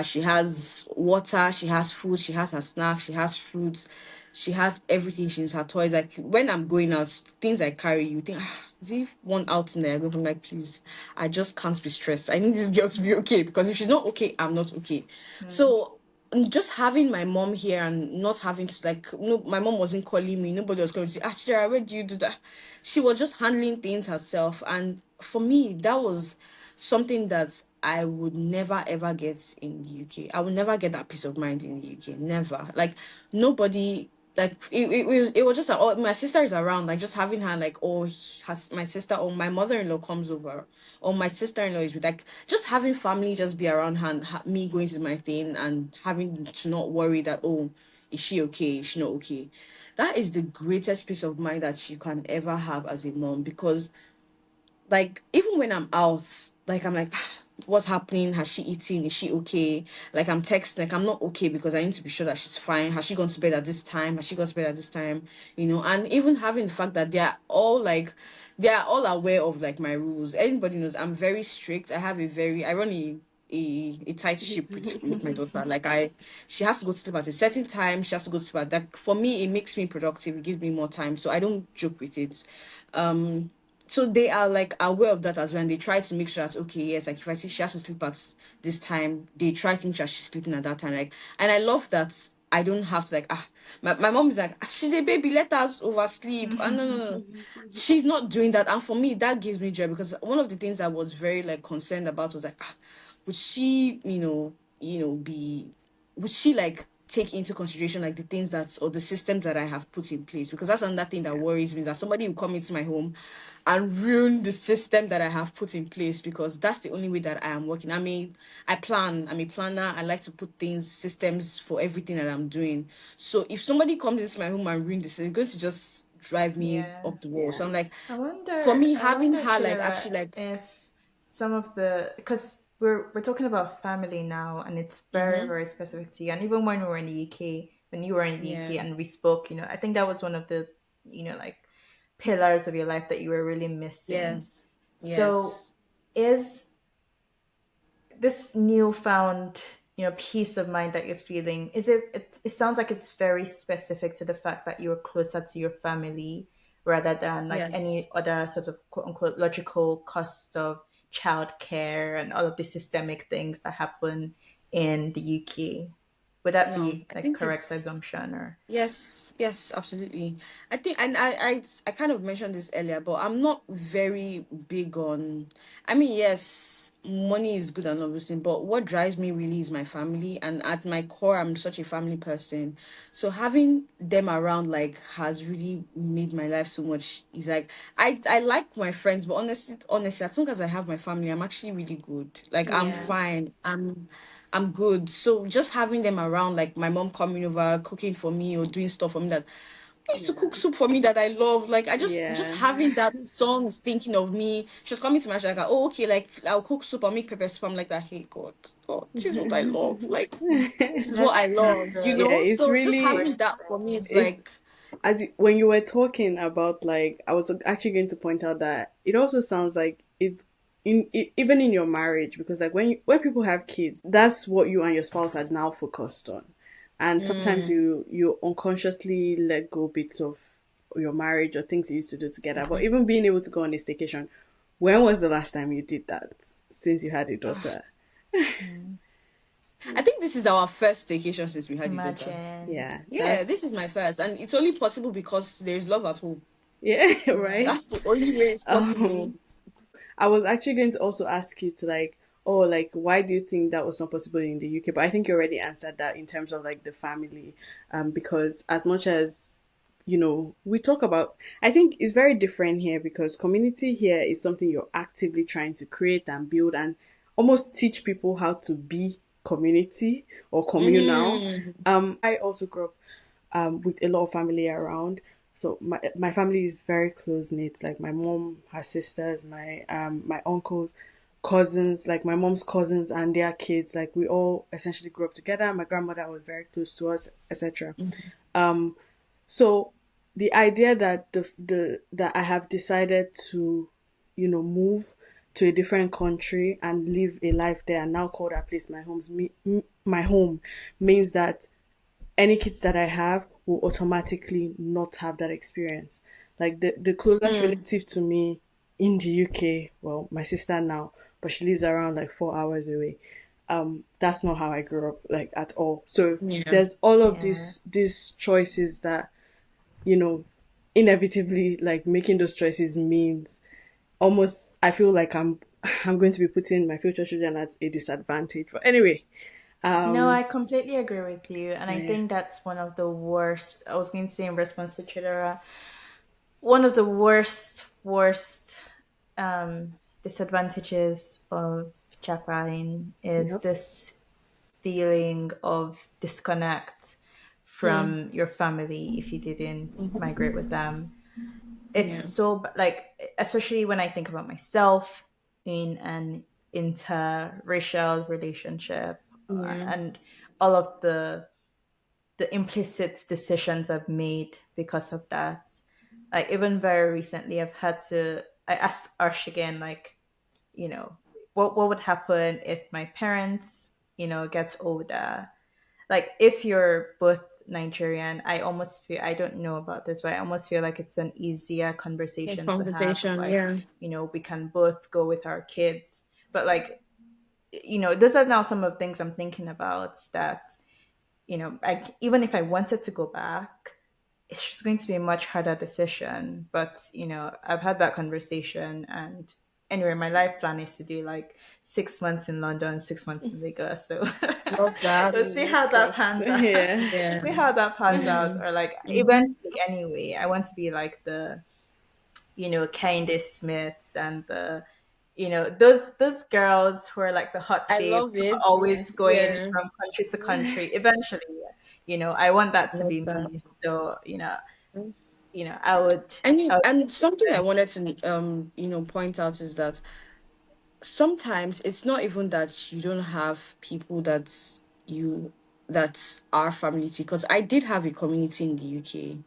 she has water, she has food, she has her snacks, she has fruits, she has everything she needs, her toys. Like when I'm going out, things I carry, you think, do you want out in there? I go from like, please, I just can't be stressed. I need this girl to be okay, because if she's not okay, I'm not okay. So just having my mom here and not having to like, no, my mom wasn't calling me, nobody was going to say, Chidera, where do you do that? She was just handling things herself. And for me, that was something that I would never ever get in the UK. I would never get that peace of mind in the UK. Never. Like nobody, like it was just like, oh, my sister is around, like just having her like, oh, has my sister or my mother-in-law comes over, or my sister-in-law is with, like just having family just be around her and me going to my thing and having to not worry that, oh, is she okay, is she not okay. That is the greatest peace of mind that you can ever have as a mom, because like even when I'm out, like I'm like, what's happening? Has she eaten? Is she okay? Like I'm texting, like I'm not okay because I need to be sure that she's fine. Has she gone to bed at this time? Has she gone to bed at this time? And even having the fact that they are all aware of like my rules. Everybody knows I'm very strict. I run a tight ship with my daughter. Like she has to go to sleep at a certain time. She has to go to sleep at that. For me, it makes me productive. It gives me more time. So I don't joke with it. So they are like aware of that as well, and they try to make sure that, okay, yes, like if I see she has to sleep at this time, they try to make sure she's sleeping at that time. Like, and I love that I don't have to like, my mom is like, she's a baby, let her oversleep. And no, no, no, she's not doing that. And for me, that gives me joy, because one of the things I was very like concerned about was like, would she, be, would she like take into consideration like the things that, or the systems that I have put in place? Because that's another thing that worries me, that somebody will come into my home and ruin the system that I have put in place, because that's the only way that I am working. I'm a planner. I like to put things, systems for everything that I'm doing. So if somebody comes into my home and ruin this, it's going to just drive me Yeah. up the wall. So I'm like, I for wonder. me, I having wonder, her like Chidera, actually like, if some of the, because we're talking about family now, and it's very mm-hmm, very specific to you. And even when we were in the UK, when you were in the yeah, UK, and we spoke, I think that was one of the, like pillars of your life that you were really missing. yes, So, yes, is this newfound peace of mind that you're feeling, is it sounds like it's very specific to the fact that you're closer to your family rather than like any yes. other sort of quote unquote logical cost of childcare and all of the systemic things that happen in the UK. Would that No, be I like think correct it's assumption? Or yes, yes, absolutely. I think, and I kind of mentioned this earlier, but I'm not very big on. I mean, yes. money is good and everything, but what drives me really is my family. And at my core, I'm such a family person. So having them around like has really made my life so much. It's like I like my friends, but honestly, as long as I have my family, I'm actually really good. Like I'm Yeah. fine. I'm good. So just having them around, like my mom coming over, cooking for me or doing stuff for me that used to cook Yeah. soup for me that I love. Like I just Yeah. having that song is thinking of me. She's coming to my house like, oh okay, like I'll cook soup, I'll make pepper soup. I'm like that. Hey God, God, this is what I love. Like this is what That's I love. You true. Yeah, know. it's So just really having that for me is it's like, when you were talking about, like, I was actually going to point out that it also sounds like it's even in your marriage, because like when people have kids, that's what you and your spouse are now focused on, and sometimes mm, you unconsciously let go bits of your marriage or things you used to do together. But even being able to go on a staycation, when was the last time you did that since you had a daughter? Mm. I think this is our first vacation since we had a daughter. Imagine. Yeah, Yeah, this is my that's first, and it's only possible because there's love at home. yeah, Yeah. right. That's the only way it's possible. Um, I was actually going to also ask you to, like, oh, like, why do you think that was not possible in the UK? But I think you already answered that in terms of like the family, because as much as we talk about, I think it's very different here because community here is something you're actively trying to create and build and almost teach people how to be community or communal. Mm, I also grew up with a lot of family around. So my family is very close knit. Like my mom, her sisters, my uncles, cousins, like my mom's cousins and their kids. Like we all essentially grew up together. My grandmother was very close to us, etc. So the idea that the that I have decided to, move to a different country and live a life there and now call that place my home means that any kids that I have will automatically not have that experience. Like the closest mm, relative to me in the UK, well, my sister now, but she lives around like 4 hours away. That's not how I grew up, like at all. So yeah. there's all of Yeah. these choices that, you know, inevitably, like making those choices means almost I feel like I'm going to be putting my future children at a disadvantage. But anyway, No, um I completely agree with you. And I yeah. think that's one of the worst, I was going to say in response to Chidera, one of the worst disadvantages of jackpotting is Yep. this feeling of disconnect Mm, from your family if you didn't migrate with them. It's yeah. so like, especially when I think about myself in an interracial relationship, Yeah. and all of the implicit decisions I've made because of that. Like even very recently, I asked Arsh again, like, what would happen if my parents, gets older? Like if you're both Nigerian, I almost feel, I don't know about this, but I almost feel like it's an easier Good conversation to have. conversation. Like, Yeah. we can both go with our kids. But like, those are now some of the things I'm thinking about that, even if I wanted to go back, it's just going to be a much harder decision. But, I've had that conversation, and anyway, my life plan is to do like 6 months in London, 6 months in Lagos. So Love that. we'll see Fingers how that crossed. pans out. Yeah. Yeah. See how that pans out. Mm, Or like mm. eventually anyway, I want to be like the, Candace Smiths and the, those girls who are like the hot I babes love who are it. always going Yeah. from country to country. Eventually, I want that to Love be that. me. So, I would, And I would something I wanted to point out is that sometimes it's not even that you don't have people you that are family because I did have a community in the UK.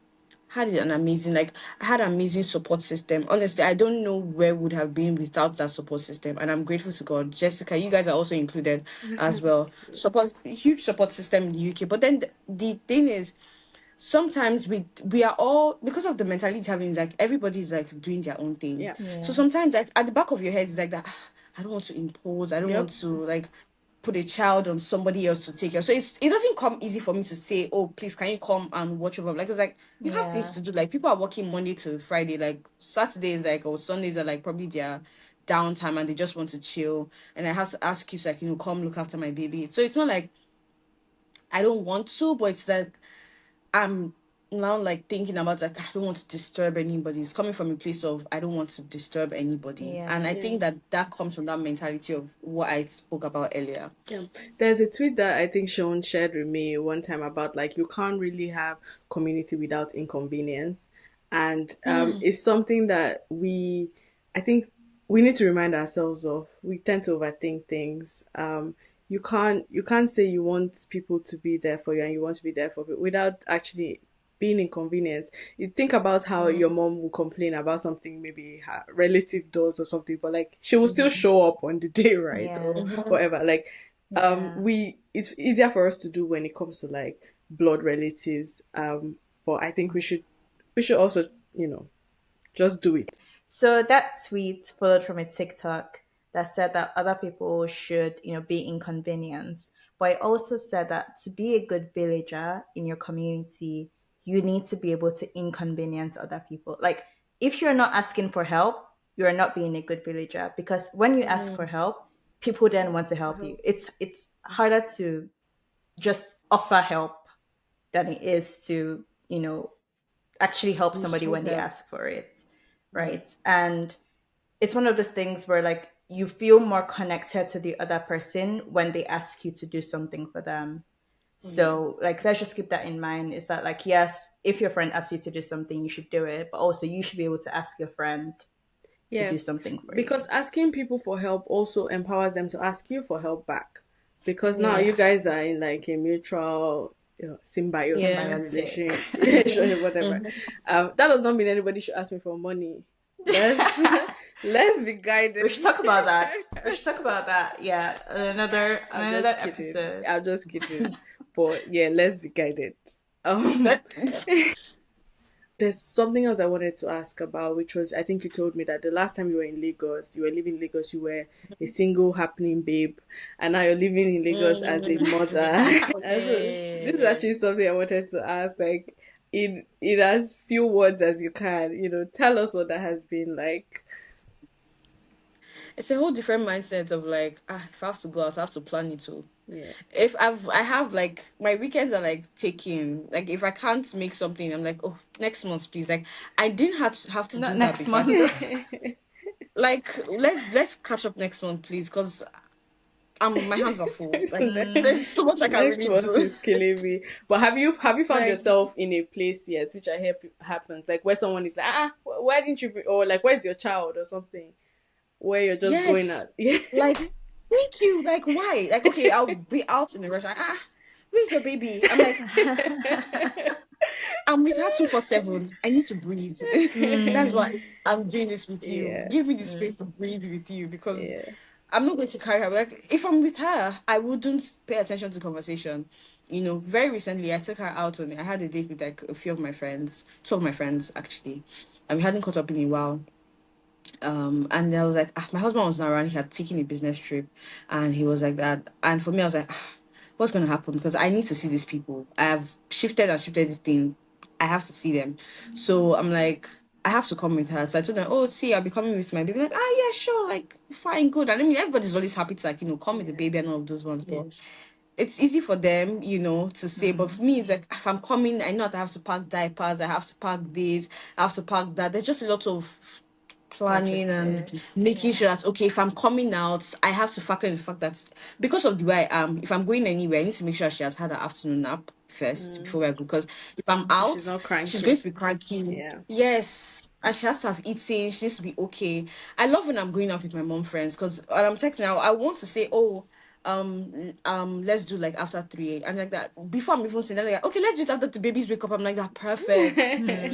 Had an amazing I had an amazing support system. Honestly, I don't know where would have been without that support system, and I'm grateful to God. Jessica, you guys are also included as well. Support, huge support system in the UK. But then the thing is, sometimes we are all, because of the mentality having, like everybody's like doing their own thing. Yeah. So yeah, sometimes like at the back of your head is like that, I don't want to impose, I don't want Yep. to like put a child on somebody else to take care. So it doesn't come easy for me to say, oh please can you come and watch over. Like it's like you have things yeah, to do. Like people are working Monday to Friday, like Saturdays like or Sundays are like probably their downtime and they just want to chill, and I have to ask you so I can come look after my baby. So it's not like I don't want to, but it's like I'm now like thinking about like I don't want to disturb anybody. It's coming from a place of I don't want to disturb anybody, and I Yeah. Yeah. think that that comes from that mentality of what I spoke about earlier. Yeah, there's a tweet that I think Sean shared with me one time about like you can't really have community without inconvenience, and it's something that I think, we need to remind ourselves of. We tend to overthink things. You can't say you want people to be there for you and you want to be there for people without actually being inconvenienced. You think about how your mom will complain about something maybe her relative does or something, but like she will still show up on the day, right? Or Yeah. whatever. Like Yeah. we it's easier for us to do when it comes to like blood relatives. But I think we should also, just do it. So that tweet followed from a TikTok that said that other people should, be inconvenienced. But it also said that to be a good villager in your community, you need to be able to inconvenience other people. Like if you're not asking for help, you're not being a good villager because when you ask for help, people then want to help you. Help. It's harder to just offer help than it is to, actually help somebody Receive when they help. ask for it, right? And it's one of those things where like you feel more connected to the other person when they ask you to do something for them. Yeah. So like let's just keep that in mind. Is that like yes, if your friend asks you to do something, you should do it, but also you should be able to ask your friend to Yeah, do something for you. because asking people for help also empowers them to ask you for help back. Because now you Yes. guys are in like a mutual, symbiotic Yeah. Symbiotic. relationship, whatever. That does not mean anybody should ask me for money. Let's let's be We guided. should talk about that. We should talk about that. Yeah, I'm another just kidding. episode. I'm just kidding. But yeah, let's be guided. Um, there's something else I wanted to ask about, which was I think you told me that the last time you were in Lagos, you were living in Lagos, you were a single happening babe, and now you're living in Lagos as a mother. And so this is Yeah. actually something I wanted to ask, like in as few words as you can, tell us what that has been like. It's a whole different mindset of like, if I have to go out, I have to plan it too. Yeah. If I have like my weekends are like taking, like if I can't make something, I'm like, oh, next month please. Like I didn't have to Not do that next before. I could month. just like let's catch up next month please, because my hands are full. Like there's so much I can Next really month do. is killing me. But have you found Like yourself in a place yet, which I hear happens, like where someone is like, why didn't you be, or like where's your child or something, where you're just going yes, out? Yeah. like thank you. Like why? Like okay, I'll be out in the restaurant. Where's your baby? I'm like I'm with her 247. I need to breathe. That's Mm, why I'm doing this with you. Yeah. Give me the space to breathe with you because Yeah. I'm not going to carry her. Like if I'm with her, I wouldn't pay attention to conversation. Very recently I took her out on I had a date with like a few of my friends, two of my friends actually. And we hadn't caught up in a while. And I was like, my husband was not around. He had taken a business trip, and he was like that. And for me, I was like, what's gonna happen? Because I need to see these people. I have shifted and shifted this thing. I have to see them. So I'm like, I have to come with her. So I told her, oh, see, I'll be coming with my baby. Like, yeah, sure, like fine, good. And I mean, everybody's always happy to like come with the Yeah. baby and all of those ones, but it's easy for them, to say, but for me, it's like if I'm coming, I know that I have to pack diapers, I have to pack this, I have to pack that. There's just a lot of planning and logistics. making Yeah. sure that okay, if I'm coming out, I have to factor in the fact that because of the way I am, if I'm going anywhere, I need to make sure she has had her afternoon nap first before I go. Because if I'm So she's out, not she's going cranky. to be cranky. Yeah. Yes, and she has to have eaten. She needs to be okay. I love when I'm going out with my mom friends because when I'm texting now, I want to say, oh, let's do like after 3 and like that. Before I'm even saying that, like, okay, let's do it after the babies wake up. I'm like that perfect. Like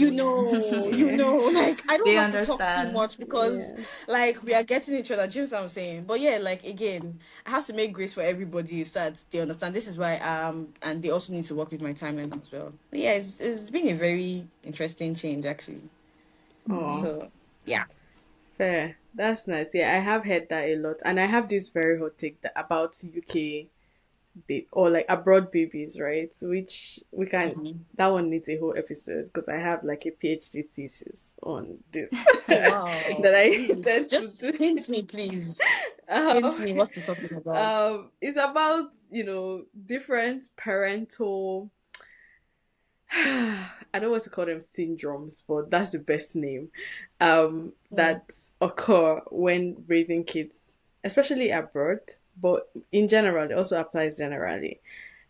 I don't They have to talk too understand. much because Yeah. like we are getting each other. Do you know what I'm saying? But yeah, like again, I have to make grace for everybody so that they understand this is where I am, and they also need to work with my timeline as well. But yeah, it's been a very interesting change actually. Oh, So yeah. fair. That's nice. Yeah, I have heard that a lot, and I have this very hot take about UK or like abroad babies, right? Which we can, Mhm. that one needs a whole episode because I have like a PhD thesis on this Oh wow. that I Really? intend to Just do. hint me, please. Hint Um, me what's it talking about. it's about, different parental, I don't want to call them syndromes, but that's the best name, Mm. that occur when raising kids, especially abroad, but in general, it also applies generally.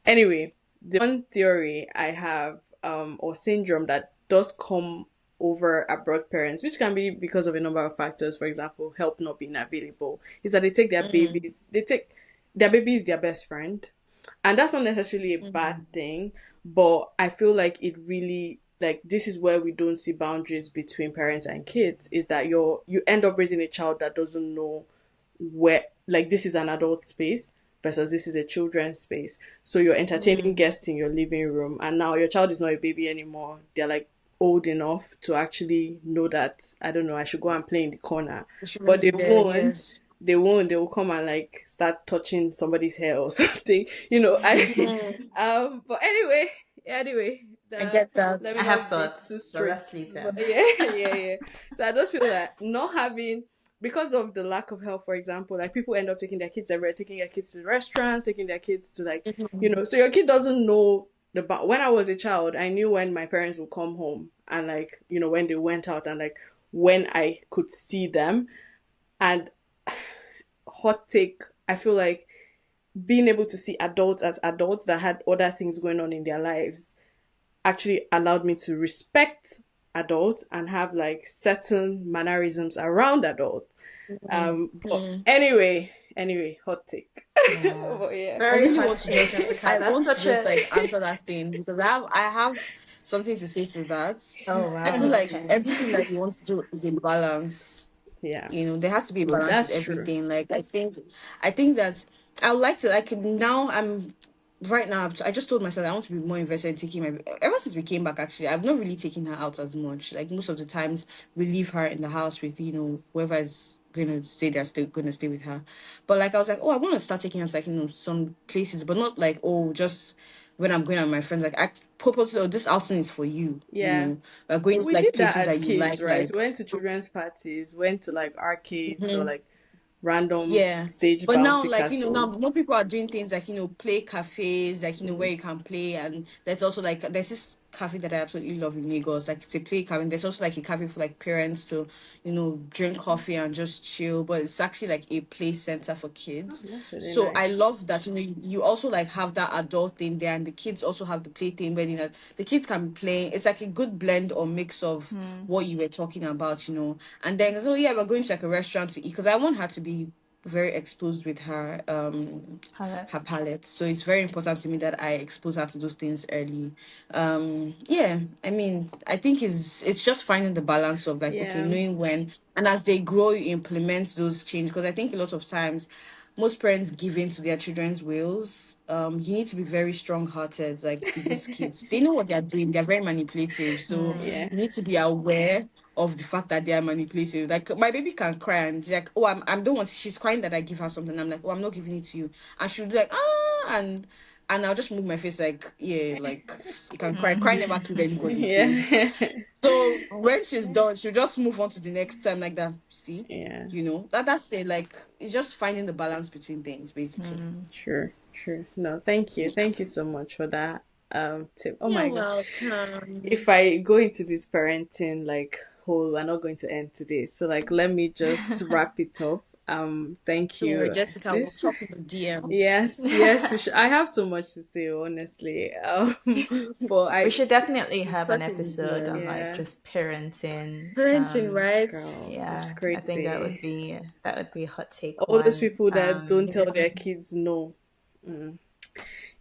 Anyway, the one theory I have, or syndrome that does come over abroad parents, which can be because of a number of factors, for example, help not being available, is that Mm. they take their baby is their best friend. And that's not necessarily a bad Mm. thing, but I feel like it really, like, this is where we don't see boundaries between parents and kids, is that you end up raising a child that doesn't know where, like, this is an adult space versus this is a children's space. So you're entertaining Mm. guests in your living room, and now your child is not a baby anymore. They're like old enough to actually know that, I don't know, I should go and play in the corner. You shouldn't But be they there, won't. yes. They will come and like start touching somebody's hair or something. I Mm. but anyway, I the get that. let me I have not be too thoughts, but strict. let's leave But them. yeah, yeah. So I just feel that not having, because of the lack of help, for example, like people end up taking their kids everywhere, taking their kids to restaurants, taking their kids to like, Mhm. so your kid doesn't know when I was a child, I knew when my parents would come home and like, when they went out and like when I could see them. And hot take, I feel like being able to see adults as adults that had other things going on in their lives actually allowed me to respect adults and have like certain mannerisms around adults. Mm. But Mm. anyway, hot take. Yeah. But yeah. I Very really hot want to take, just Jessica. I That's want to such just a. like answer that thing because I have something to say to that. Oh, I feel wow. like Okay. everything that you want to do is in balance. Yeah. There has to be a balance with That's true. everything. Like I think that I would like to, like, now I'm right now I just told myself I want to be more invested in taking my, ever since we came back. Actually, I've not really taken her out as much. Like, most of the times we leave her in the house with whoever is going to say they're still going to stay with her. But like, I was like, oh, I want to start taking her to, like, some places, but not like, oh, just when I'm going out with my friends. Like, I purposely, oh, this outing is for you. Yeah. We're going to We like did that places as that you kids, like. right? We went to children's parties, went to like arcades or Mhm. like random Yeah. stage But now, bouncy like, now castles. more people are doing things like, play cafes, like, where Mm. you can play. And there's also like, there's this cafe that I absolutely love in Lagos. Like, it's a play cafe. And there's also like a cafe for like parents to, drink coffee and just chill. But it's actually like a play center for Oh, kids. that's really So I nice. love that, you also like have that adult thing there, and the kids also have the play thing where, the kids can play. It's like a good blend or mix of Hmm. what you were talking about. And then, so yeah, we're going to like a restaurant to eat because I want her to be very exposed with her Palette. palette. So it's very important to me that I expose her to those things early. Yeah, I mean, I think it's just finding the balance of like, okay, Yeah. knowing when, and as they grow you implement those changes, because I think a lot of times most parents give in to their children's wills. You need to be very strong hearted, like, with these kids. They know what they're doing, they're very manipulative. So Hmm. Yeah. you need to be aware of the fact that they are manipulative. Like, my baby can cry and she's like, oh, I'm don't want, she's crying that I give her something. I'm like, oh, I'm not giving it to you. And she'll be like, ah, and I'll just move my face like, yeah, like, you can cry. Cry never killed anybody, please. Yeah. So when she's done, she'll just move on to the next time like that. See? Yeah. That's it. Like, it's just finding the balance between things, basically. Hmm. Sure. Sure. No, thank you. Yeah. Thank you so much for that tip. Oh You're my god. If welcome. I go into this parenting like hole, we're not going to end today. So like let me just wrap it up. Thank Don't worry, you. Jessica, we'll This talk in the DMs. yes, I have so much to say, honestly. But We I, should definitely We'll have an talk in the episode on like yeah, DMs. just parenting. Parenting, right? girl, it's Yeah, I think that crazy. would be a hot take All those one. people that don't tell Yeah. their kids no. Mm.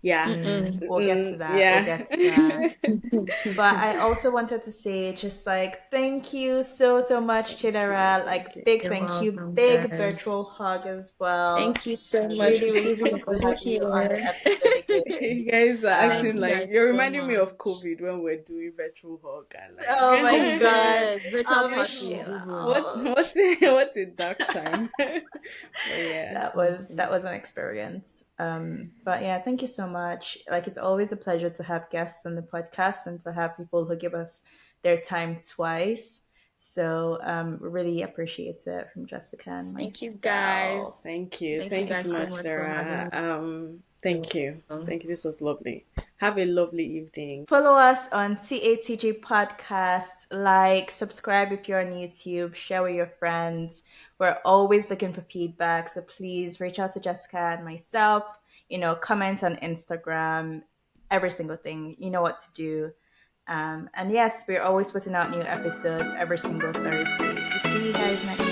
Yeah. Mm-mm. We'll get to that. We'll Yeah. get to that. But I also wanted to say just like thank you so so much, Thank you. Chidera. Thank Like you. big You're thank you, welcome, big virtual guys. hug as well. Thank you so much Really, for really saving great me to over have you on the here. episode again. You guys are Thank acting you like guys you're so reminding me of much. COVID when we're doing virtual hug and Oh my Oh like god. yes, virtual Oh, Miss parties Sheila. even. what Oh. what's a dark time. But yeah. Honestly. That was an experience. But yeah, thank you so much. Like it's always a pleasure to have guests on the podcast and to have people who give us their time twice. So really appreciate it from Jessica and Thank you myself. guys. Thank you. Thank you Thank you guys so so much, much for Sarah. having me. You're Thank you. welcome. Thank you. This was lovely. Have a lovely evening. Follow us on TATG Podcast. Like, subscribe if you're on YouTube. Share with your friends. We're always looking for feedback. So please reach out to Jessica and myself. Comment on Instagram. Every single thing. You know what to do. And yes, we're always putting out new episodes every single Thursday. So see you guys next